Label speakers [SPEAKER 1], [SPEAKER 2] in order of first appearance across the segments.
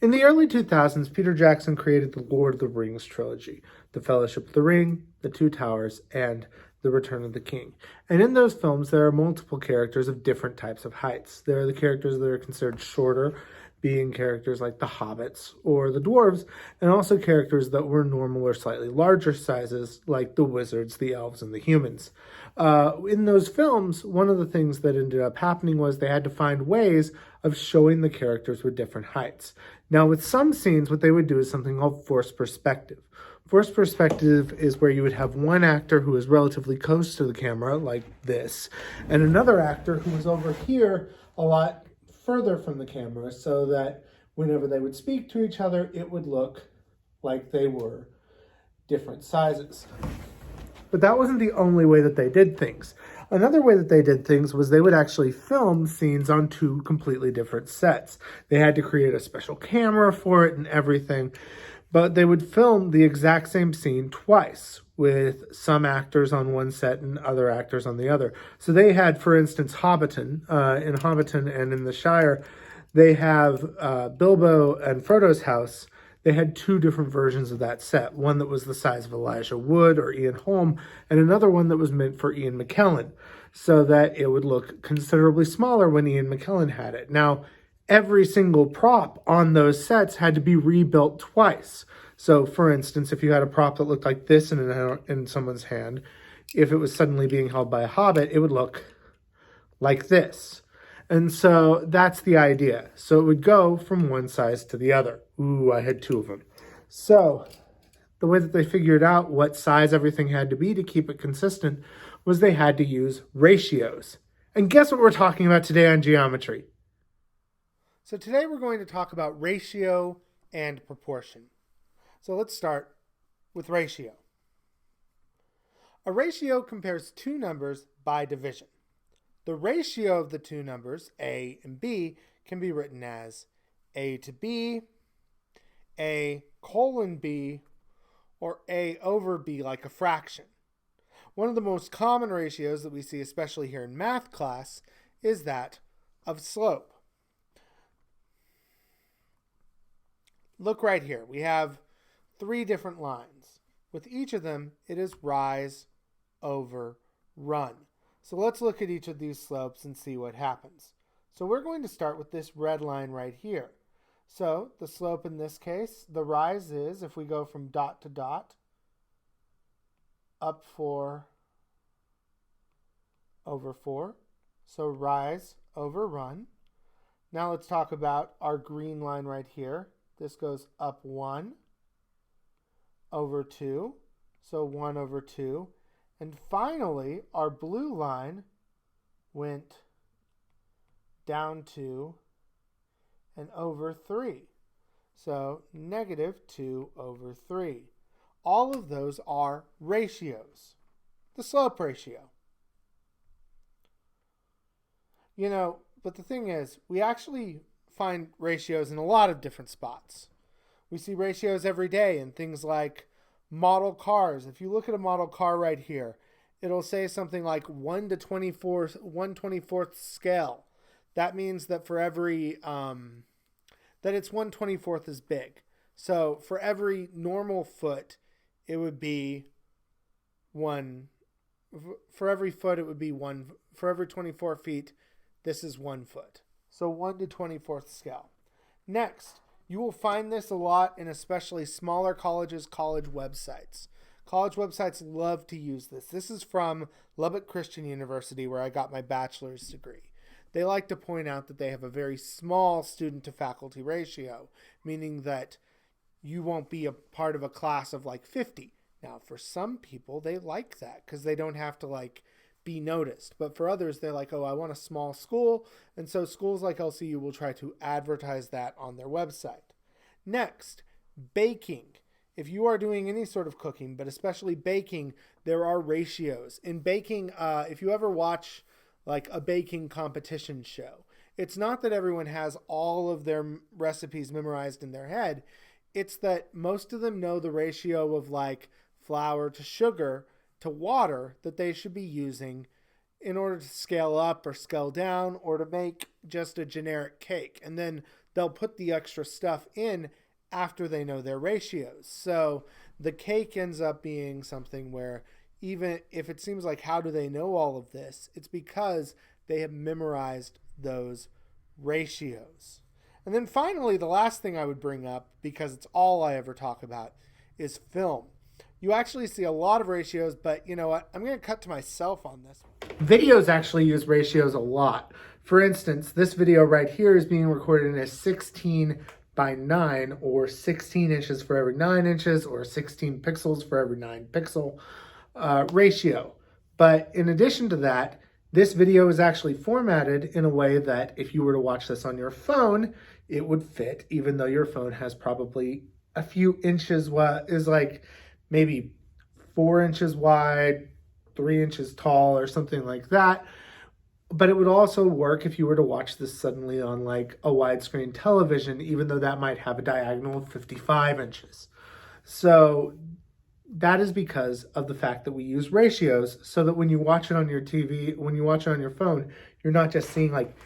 [SPEAKER 1] In the early 2000s, Peter Jackson created the Lord of the Rings trilogy, The Fellowship of the Ring, The Two Towers, and The Return of the King. And in those films, there are multiple characters of different types of heights. There are the characters that are considered shorter, being characters like the hobbits or the dwarves, and also characters that were normal or slightly larger sizes, like the wizards, the elves, and the humans. In those films, one of the things that ended up happening was they had to find ways of showing the characters with different heights. Now, with some scenes, what they would do is something called forced perspective. Forced perspective is where you would have one actor who is relatively close to the camera, like this, and another actor who is over here a lot further from the camera, so that whenever they would speak to each other, it would look like they were different sizes. But that wasn't the only way that they did things. Another way that they did things was they would actually film scenes on two completely different sets. They had to create a special camera for it and everything, but they would film the exact same scene twice with some actors on one set and other actors on the other. So they had, for instance, Hobbiton. In Hobbiton and in the Shire, they have Bilbo and Frodo's house. They had two different versions of that set. One that was the size of Elijah Wood or Ian Holm, and another one that was meant for Ian McKellen, so that it would look considerably smaller when Ian McKellen had it. Now, every single prop on those sets had to be rebuilt twice. So, for instance, if you had a prop that looked like this in someone's hand, if it was suddenly being held by a hobbit, it would look like this. And so that's the idea. So it would go from one size to the other. Ooh, I had two of them. So the way that they figured out what size everything had to be to keep it consistent was they had to use ratios. And guess what we're talking about today on geometry? So today we're going to talk about ratio and proportion. So let's start with ratio. A ratio compares two numbers by division. The ratio of the two numbers, A and B, can be written as A to B, A colon B, or A over B, like a fraction. One of the most common ratios that we see, especially here in math class, is that of slope. Look right here. We have three different lines. With each of them, it is rise over run. So let's look at each of these slopes and see what happens. So we're going to start with this red line right here. So the slope in this case, the rise is, if we go from dot to dot, up 4 over 4. So rise over run. Now let's talk about our green line right here. This goes up 1 over 2. So 1 over 2. And finally, our blue line went down 2 and over 3. So negative 2 over 3. All of those are ratios. The slope ratio. But the thing is, we actually find ratios in a lot of different spots. We see ratios every day in things like model cars. If you look at a model car right here, it'll say something like 1 to 1/24th scale. That means that for every that it's 1/24th as big. So for every normal foot, it would be one. For every foot, it would be one. For every 24 feet, this is 1 foot. So 1 to 24th scale. Next, you will find this a lot in especially smaller colleges, college websites. College websites love to use this. This is from Lubbock Christian University, where I got my bachelor's degree. They like to point out that they have a very small student to faculty ratio, meaning that you won't be a part of a class of like 50. Now, for some people, they like that because they don't have to be noticed. But for others, they're like, oh, I want a small school. And so schools like LCU will try to advertise that on their website. Next, baking. If you are doing any sort of cooking, but especially baking, there are ratios. In baking, if you ever watch a baking competition show, it's not that everyone has all of their recipes memorized in their head. It's that most of them know the ratio of flour to sugar to water that they should be using in order to scale up or scale down or to make just a generic cake. And then they'll put the extra stuff in after they know their ratios. So the cake ends up being something where even if it seems like how do they know all of this, it's because they have memorized those ratios. And then finally, the last thing I would bring up, because it's all I ever talk about, is film. You actually see a lot of ratios, but you know what? I'm going to cut to myself on this. Videos actually use ratios a lot. For instance, this video right here is being recorded in a 16 by 9, or 16 inches for every 9 inches, or 16 pixels for every 9 pixel ratio. But in addition to that, this video is actually formatted in a way that if you were to watch this on your phone, it would fit, even though your phone has probably a few inches is like maybe 4 inches wide, 3 inches tall, or something like that. But it would also work if you were to watch this suddenly on like a widescreen television, even though that might have a diagonal of 55 inches. So that is because of the fact that we use ratios, so that when you watch it on your TV, when you watch it on your phone, you're not just seeing like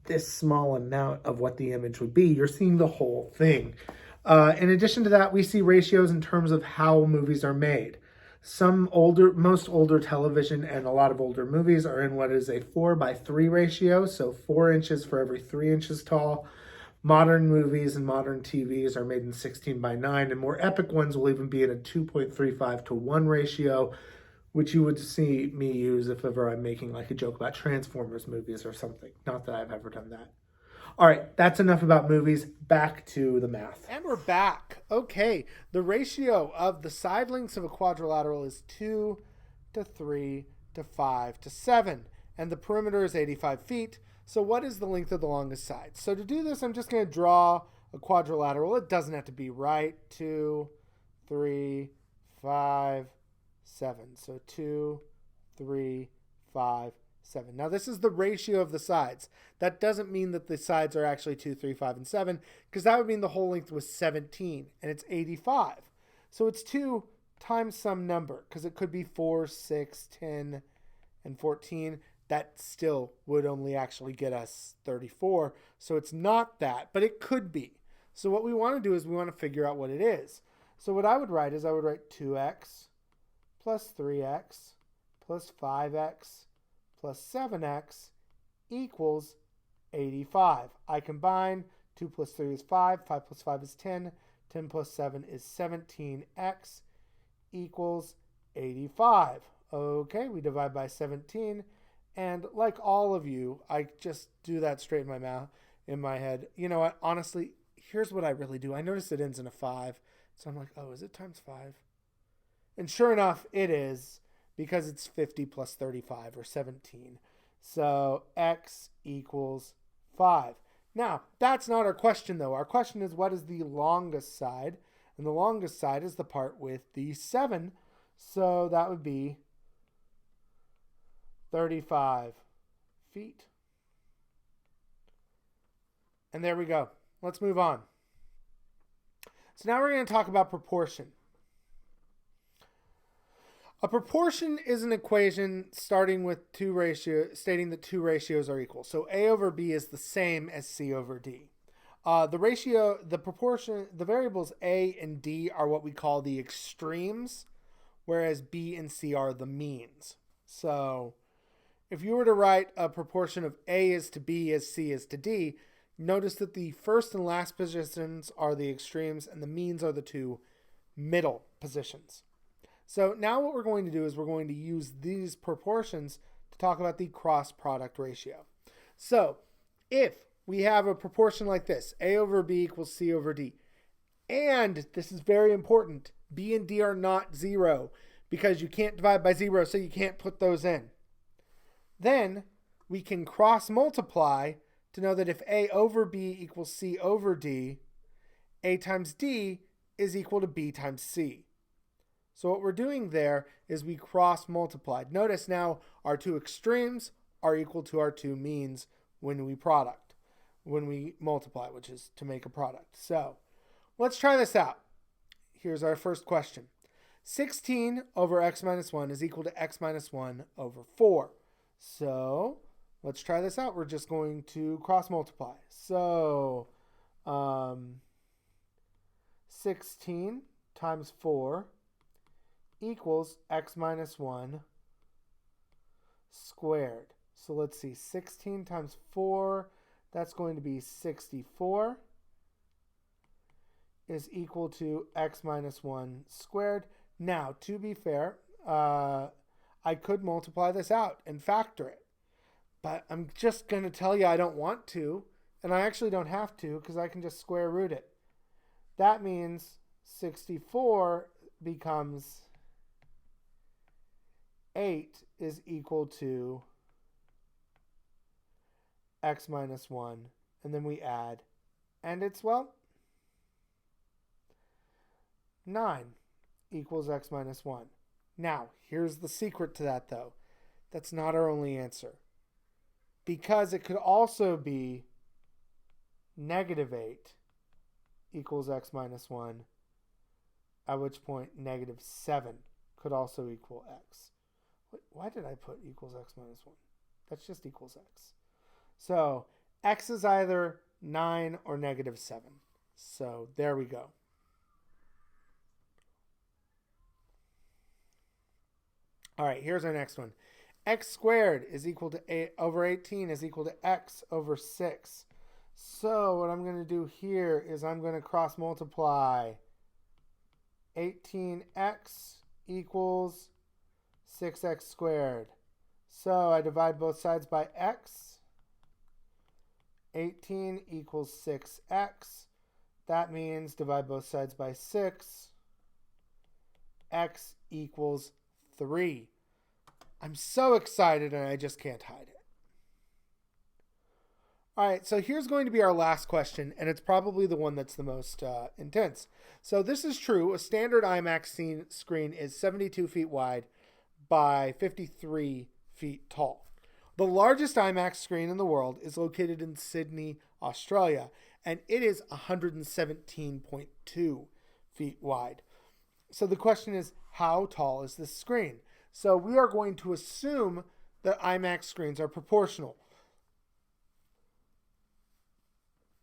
[SPEAKER 1] this small amount of what the image would be. You're seeing the whole thing. In addition to that, we see ratios in terms of how movies are made. Most older television and a lot of older movies are in what is a 4:3 ratio, so 4 inches for every 3 inches tall. Modern movies and modern TVs are made in 16 by 9, and more epic ones will even be in a 2.35 to 1 ratio, which you would see me use if ever I'm making like a joke about Transformers movies or something. Not that I've ever done that. All right, that's enough about movies. Back to the math. And we're back. Okay, the ratio of the side lengths of a quadrilateral is 2 to 3 to 5 to 7, and the perimeter is 85 feet. So what is the length of the longest side? So to do this, I'm just going to draw a quadrilateral. It doesn't have to be right. 2, 3, 5, 7. So 2, 3, 5, 7. Now this is the ratio of the sides. That doesn't mean that the sides are actually 2, 3, 5, and 7, because that would mean the whole length was 17, and it's 85. So it's 2 times some number, because it could be 4, 6, 10, and 14. That still would only actually get us 34. So it's not that, but it could be. So what we want to do is we want to figure out what it is. So what I would write is I would write 2x plus 3x plus 5x plus 7x equals 85. I combine 2 plus 3 is 5, 5 plus 5 is 10, 10 plus 7 is 17x equals 85. Okay, we divide by 17. And like all of you, I just do that straight in my mouth, in my head. You know what? Honestly, here's what I really do. I notice it ends in a 5. So I'm like, oh, is it times 5? And sure enough, it is, because it's 50 plus 35, or 17. So x equals 5. Now, that's not our question, though. Our question is, what is the longest side? And the longest side is the part with the 7. So that would be 35 feet. And there we go. Let's move on. So now we're going to talk about proportion. A proportion is an equation starting with stating that two ratios are equal. So A over B is the same as C over D. The proportion, the variables A and D are what we call the extremes, whereas B and C are the means. So if you were to write a proportion of A is to B as C is to D, notice that the first and last positions are the extremes and the means are the two middle positions. So now what we're going to do is we're going to use these proportions to talk about the cross product ratio. So if we have a proportion like this, A over B equals C over D, and this is very important, B and D are not 0 because you can't divide by 0, so you can't put those in. Then we can cross multiply to know that if A over B equals C over D, A times D is equal to B times C. So what we're doing there is we cross multiplied. Notice now our two extremes are equal to our two means when we multiply, which is to make a product. So let's try this out. Here's our first question. 16 over x minus 1 is equal to x minus 1 over 4. So let's try this out. We're just going to cross multiply. So 16 times 4 equals x minus 1 squared. So let's see, 16 times 4, that's going to be 64, is equal to x minus 1 squared. Now, to be fair, I could multiply this out and factor it. But I'm just going to tell you I don't want to, and I actually don't have to because I can just square root it. That means 64 becomes 8 is equal to x minus 1, and then we add, and it's, well, 9 equals x minus 1. Now, here's the secret to that, though. That's not our only answer, because it could also be negative 8 equals x minus 1, at which point negative 7 could also equal x. Why did I put equals x minus 1? That's just equals x. So x is either 9 or negative 7. So there we go. All right, here's our next one. X squared is equal to 8 over 18 is equal to x over 6. So what I'm going to do here is I'm going to cross multiply 18x equals 6x squared. So I divide both sides by x. 18 equals 6x. That means divide both sides by 6. X equals 3. I'm so excited and I just can't hide it. All right, so here's going to be our last question, and it's probably the one that's the most intense. So this is true. A standard IMAX screen is 72 feet wide by 53 feet tall. The largest IMAX screen in the world is located in Sydney, Australia, and it is 117.2 feet wide. So the question is, how tall is this screen? So we are going to assume that IMAX screens are proportional.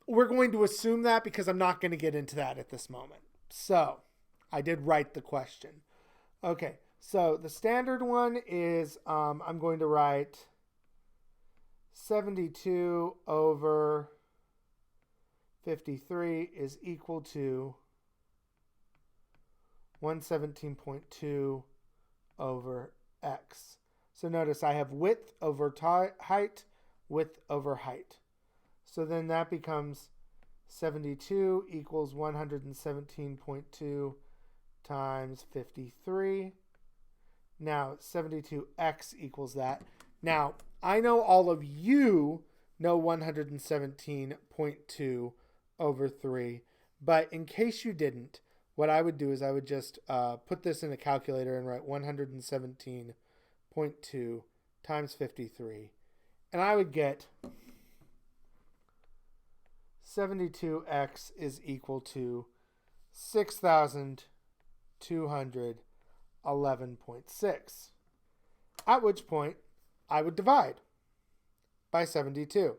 [SPEAKER 1] We're going to assume that because I'm not going to get into that at this moment. So I did write the question. Okay, so the standard one is I'm going to write 72 over 53 is equal to 117.2 over x. So notice I have width over height, width over height. So then that becomes 72 equals 117.2 times 53. Now 72x equals that. Now I know all of you know 117.2 over 3, but in case you didn't, what I would do is I would just put this in a calculator and write 117.2 times 53. And I would get 72x is equal to 6,211.6. At which point I would divide by 72.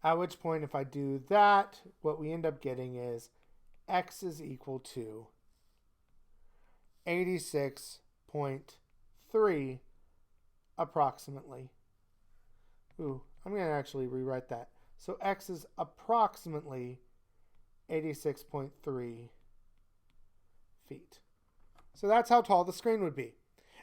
[SPEAKER 1] At which point, if I do that, what we end up getting is x is equal to 86.3 approximately. Ooh, I'm going to actually rewrite that. So x is approximately 86.3 feet. So that's how tall the screen would be.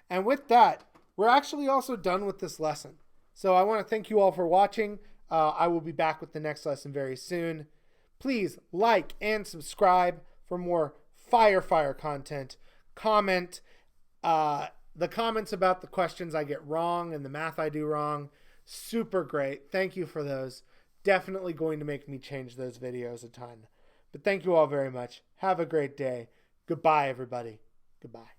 [SPEAKER 1] And with that, we're actually also done with this lesson. So I want to thank you all for watching. I will be back with the next lesson very soon. Please like and subscribe for more fire content. Comment. The comments about the questions I get wrong and the math I do wrong, super great. Thank you for those. Definitely going to make me change those videos a ton. But thank you all very much. Have a great day. Goodbye, everybody. Goodbye.